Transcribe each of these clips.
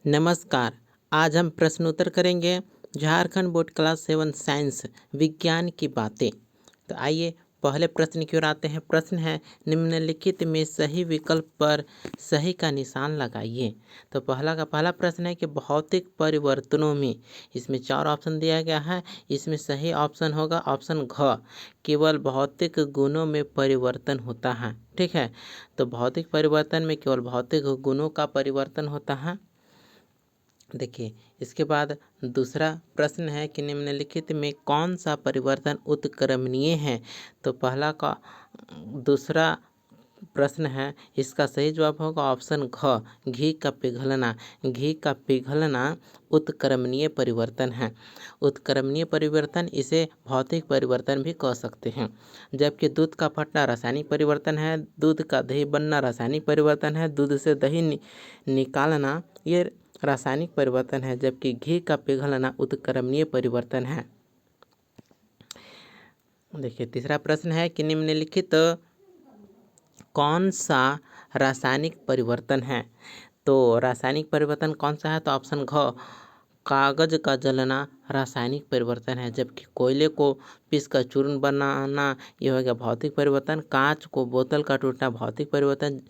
नमस्कार। आज हम प्रश्नोत्तर करेंगे झारखंड बोर्ड क्लास 7 साइंस विज्ञान की बातें। तो आइए पहले प्रश्न की ओर आते हैं। प्रश्न है, निम्नलिखित में सही विकल्प पर सही का निशान लगाइए। तो पहला प्रश्न है कि भौतिक परिवर्तनों में, इसमें 4 ऑप्शन दिया गया है। इसमें सही ऑप्शन होगा ऑप्शन घ, केवल भौतिक गुणों में परिवर्तन होता है। ठीक है, तो भौतिक परिवर्तन में केवल भौतिक गुणों का परिवर्तन होता है। देखिए, इसके बाद दूसरा प्रश्न है कि निम्नलिखित में कौन सा परिवर्तन उत्क्रमणीय है। तो दूसरा प्रश्न है, इसका सही जवाब होगा ऑप्शन घ, घी का पिघलना। घी का पिघलना उत्क्रमणीय परिवर्तन है। उत्क्रमणीय परिवर्तन, इसे भौतिक परिवर्तन भी कह सकते हैं। जबकि दूध का फटना रासायनिक परिवर्तन है, दूध का दही बनना रासायनिक परिवर्तन है, दूध से दही निकालना ये रासायनिक परिवर्तन है, जबकि घी का पिघलना उत्क्रमणीय परिवर्तन है। देखिए, तीसरा प्रश्न है कि निम्नलिखित कौन सा रासायनिक परिवर्तन है। तो रासायनिक परिवर्तन कौन सा है, तो ऑप्शन घ, कागज का जलना रासायनिक परिवर्तन है। जबकि कोयले को पीसकर चूर्ण बनाना यह हो गया भौतिक परिवर्तन। कांच को बोतल का टूटना भौतिक परिवर्तन।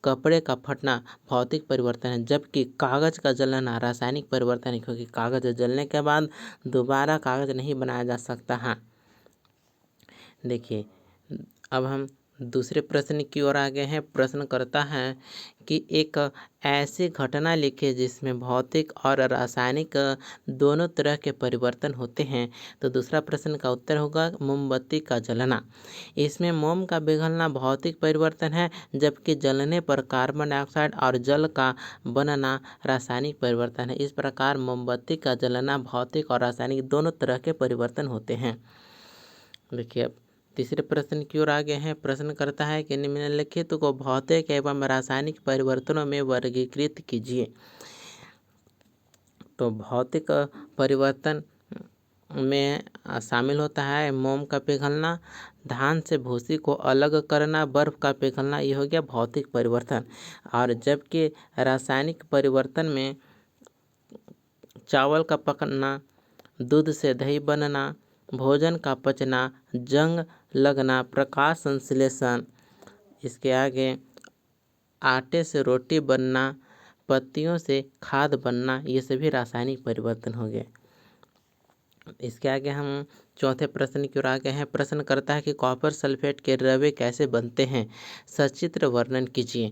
कपड़े का फटना भौतिक परिवर्तन है। जबकि कागज का जलना रासायनिक परिवर्तन है, क्योंकि कागज जलने के बाद दोबारा कागज नहीं बनाया जा सकता है। देखिए, अब हम दूसरे प्रश्न की ओर आ गए हैं। प्रश्न करता है कि एक ऐसी घटना लिखिए जिसमें भौतिक और रासायनिक दोनों तरह के परिवर्तन होते हैं। तो दूसरा प्रश्न का उत्तर होगा मोमबत्ती का जलना। इसमें मोम का पिघलना भौतिक परिवर्तन है, जबकि जलने पर कार्बन डाइऑक्साइड और जल का बनना रासायनिक परिवर्तन है। इस प्रकार मोमबत्ती का जलना भौतिक और रासायनिक दोनों तरह के परिवर्तन होते हैं। देखिए, अब तीसरे प्रश्न की ओर आगे हैं। प्रश्न करता है कि निम्नलिखित को भौतिक एवं रासायनिक परिवर्तनों में वर्गीकृत कीजिए। तो भौतिक परिवर्तन में शामिल होता है मोम का पिघलना, धान से भूसी को अलग करना, बर्फ का पिघलना, ये हो गया भौतिक परिवर्तन। और जबकि रासायनिक परिवर्तन में चावल का पकना, दूध से दही बनना, भोजन का पचना, जंग लगना, प्रकाश संश्लेषण, इसके आगे आटे से रोटी बनना, पत्तियों से खाद बनना, ये सभी रासायनिक परिवर्तन हो गए। इसके आगे हम चौथे प्रश्न की ओर आ गए हैं। प्रश्न करता है कि कॉपर सल्फेट के रवे कैसे बनते हैं, सचित्र वर्णन कीजिए।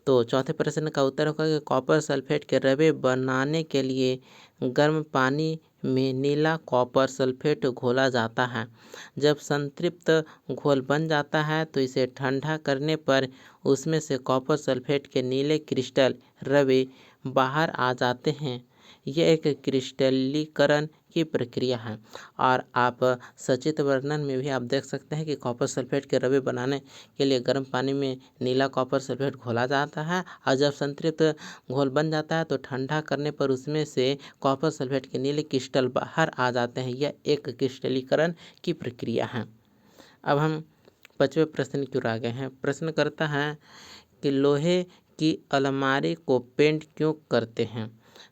तो चौथे प्रश्न का उत्तर होगा कि कॉपर सल्फेट के रवे बनाने के लिए गर्म पानी में नीला कॉपर सल्फेट घोला जाता है। जब संतृप्त घोल बन जाता है तो इसे ठंडा करने पर उसमें से कॉपर सल्फेट के नीले क्रिस्टल रवे बाहर आ जाते हैं। यह एक क्रिस्टलीकरण की प्रक्रिया है। और आप सचित्र वर्णन में भी आप देख सकते हैं कि कॉपर सल्फेट के रवे बनाने के लिए गर्म पानी में नीला कॉपर सल्फेट घोला जाता है, और जब संतृप्त घोल बन जाता है तो ठंडा करने पर उसमें से कॉपर सल्फेट के नीले क्रिस्टल बाहर आ जाते हैं। यह एक क्रिस्टलीकरण की प्रक्रिया है। अब हम पांचवें प्रश्न की ओर आ गए हैं। प्रश्न करता है कि लोहे की अलमारी को पेंट क्यों करते हैं।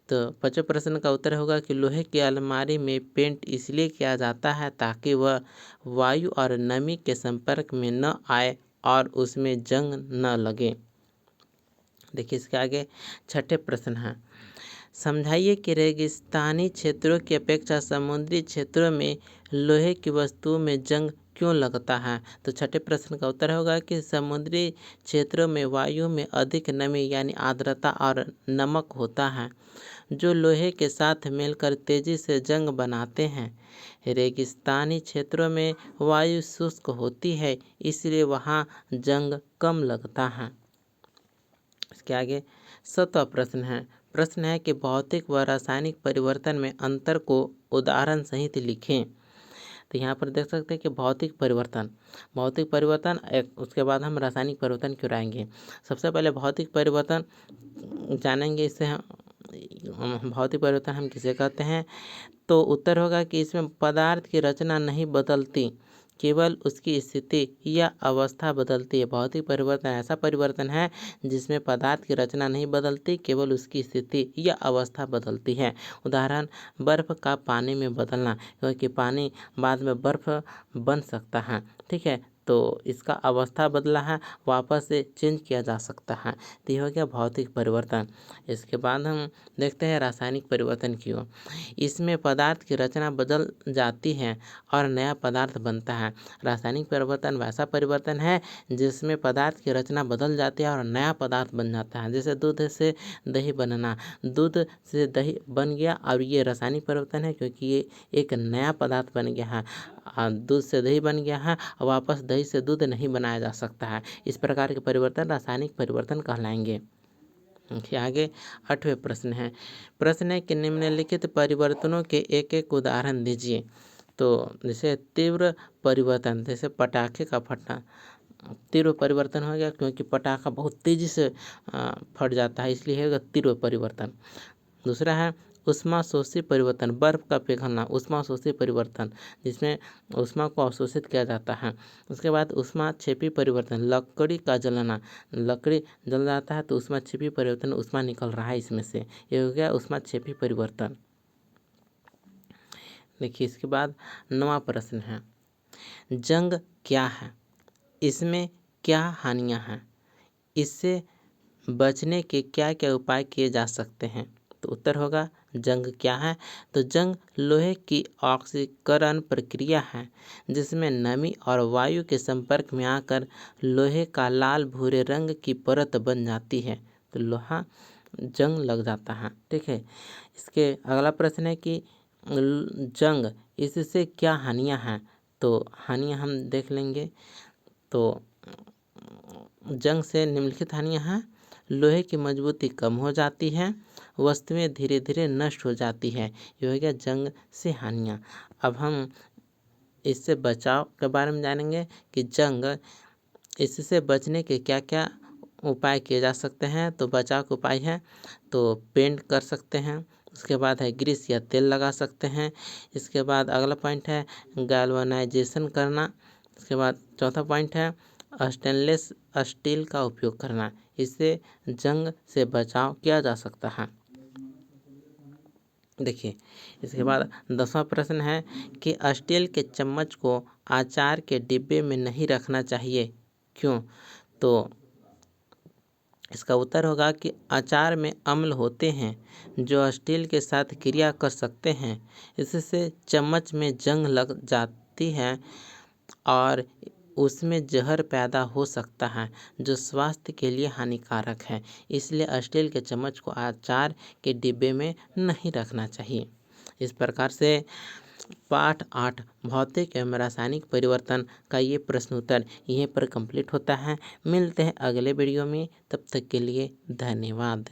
तो पांचवें प्रश्न का उत्तर होगा कि लोहे की अलमारी में पेंट इसलिए किया जाता है ताकि वह वायु और नमी के संपर्क में न आए और उसमें जंग न लगे। देखिए, इसके आगे छठे प्रश्न है, समझाइए कि रेगिस्तानी क्षेत्रों की अपेक्षा समुद्री क्षेत्रों में लोहे की वस्तुओं में जंग क्यों लगता है। तो छठे प्रश्न का उत्तर होगा कि समुद्री क्षेत्रों में वायु में अधिक नमी यानी आर्द्रता और नमक होता है, जो लोहे के साथ मिलकर तेजी से जंग बनाते हैं। रेगिस्तानी क्षेत्रों में वायु शुष्क होती है, इसलिए वहाँ जंग कम लगता है। इसके आगे सातवां प्रश्न है कि भौतिक व रासायनिक परिवर्तन में अंतर को उदाहरण सहित लिखें। तो यहाँ पर देख सकते हैं कि भौतिक परिवर्तन उसके बाद हम रासायनिक परिवर्तन की ओर आएंगे। सबसे पहले भौतिक परिवर्तन जानेंगे। इससे हम भौतिक परिवर्तन हम किसे कहते हैं। तो उत्तर होगा कि इसमें पदार्थ की रचना नहीं बदलती, केवल उसकी स्थिति या अवस्था बदलती है। भौतिक परिवर्तन ऐसा परिवर्तन है जिसमें पदार्थ की रचना नहीं बदलती, केवल उसकी स्थिति या अवस्था बदलती है। उदाहरण, बर्फ का पानी में बदलना, क्योंकि पानी बाद में बर्फ बन सकता है। ठीक है, तो इसका अवस्था बदला है, वापस से चेंज किया जा सकता है। तो ये हो गया भौतिक परिवर्तन। इसके बाद हम देखते हैं रासायनिक परिवर्तन की ओर। इसमें पदार्थ की रचना बदल जाती है और नया पदार्थ बनता है। रासायनिक परिवर्तन वैसा परिवर्तन है जिसमें पदार्थ की रचना बदल जाती है और नया पदार्थ बन जाता है। जैसे दूध से दही बनना, दूध से दही बन गया और ये रासायनिक परिवर्तन है, क्योंकि ये एक नया पदार्थ बन गया है। दूध से दही बन गया है और वापस दही से दूध नहीं बनाया जा सकता है। इस प्रकार के परिवर्तन रासायनिक परिवर्तन कहलाएंगे। आगे 8वें प्रश्न है। प्रश्न है कि निम्नलिखित परिवर्तनों के एक एक उदाहरण दीजिए। तो जैसे तीव्र परिवर्तन, जैसे पटाखे का फटना तीव्र परिवर्तन हो गया, क्योंकि पटाखा बहुत तेजी से फट जाता है, इसलिए होगा तीव्र परिवर्तन। दूसरा है ऊष्माशोषी परिवर्तन, बर्फ का पिघलना ऊष्माशोषी परिवर्तन, जिसमें ऊष्मा को अवशोषित किया जाता है। उसके बाद ऊष्माक्षेपी परिवर्तन, लकड़ी का जलना, लकड़ी जल जाता है तो ऊष्माक्षेपी परिवर्तन, ऊष्मा निकल रहा है इसमें से, ये हो गया ऊष्माक्षेपी परिवर्तन। देखिए इसके बाद 9वां प्रश्न है, जंग क्या है, इसमें क्या हानियां हैं, इससे बचने के क्या क्या उपाय किए जा सकते हैं। तो उत्तर होगा जंग क्या है, तो जंग लोहे की ऑक्सीकरण प्रक्रिया है जिसमें नमी और वायु के संपर्क में आकर लोहे का लाल भूरे रंग की परत बन जाती है, तो लोहा जंग लग जाता है। ठीक है, इसके अगला प्रश्न है कि जंग इससे क्या हानियां हैं, तो हानियां हम देख लेंगे। तो जंग से निम्नलिखित हानियां हैं, लोहे की मजबूती कम हो जाती है, वस्तुएं धीरे धीरे नष्ट हो जाती है, ये हो गया जंग से हानियां। अब हम इससे बचाव के बारे में जानेंगे कि जंग इससे बचने के क्या क्या उपाय किए जा सकते हैं। तो बचाव के उपाय है तो पेंट कर सकते हैं, उसके बाद है ग्रीस या तेल लगा सकते हैं। इसके बाद अगला पॉइंट है गैल्वेनाइजेशन करना। इसके बाद चौथा पॉइंट है स्टेनलेस स्टील का उपयोग करना, इससे जंग से बचाव किया जा सकता है। देखिए इसके बाद 10वां प्रश्न है कि स्टील के चम्मच को अचार के डिब्बे में नहीं रखना चाहिए, क्यों। तो इसका उत्तर होगा कि अचार में अम्ल होते हैं जो स्टील के साथ क्रिया कर सकते हैं, इससे चम्मच में जंग लग जाती है और उसमें जहर पैदा हो सकता है जो स्वास्थ्य के लिए हानिकारक है। इसलिए स्टील के चम्मच को अचार के डिब्बे में नहीं रखना चाहिए। इस प्रकार से पाठ 8 भौतिक एवं रासायनिक परिवर्तन का ये प्रश्न उत्तर यहीं पर कंप्लीट होता है। मिलते हैं अगले वीडियो में, तब तक के लिए धन्यवाद।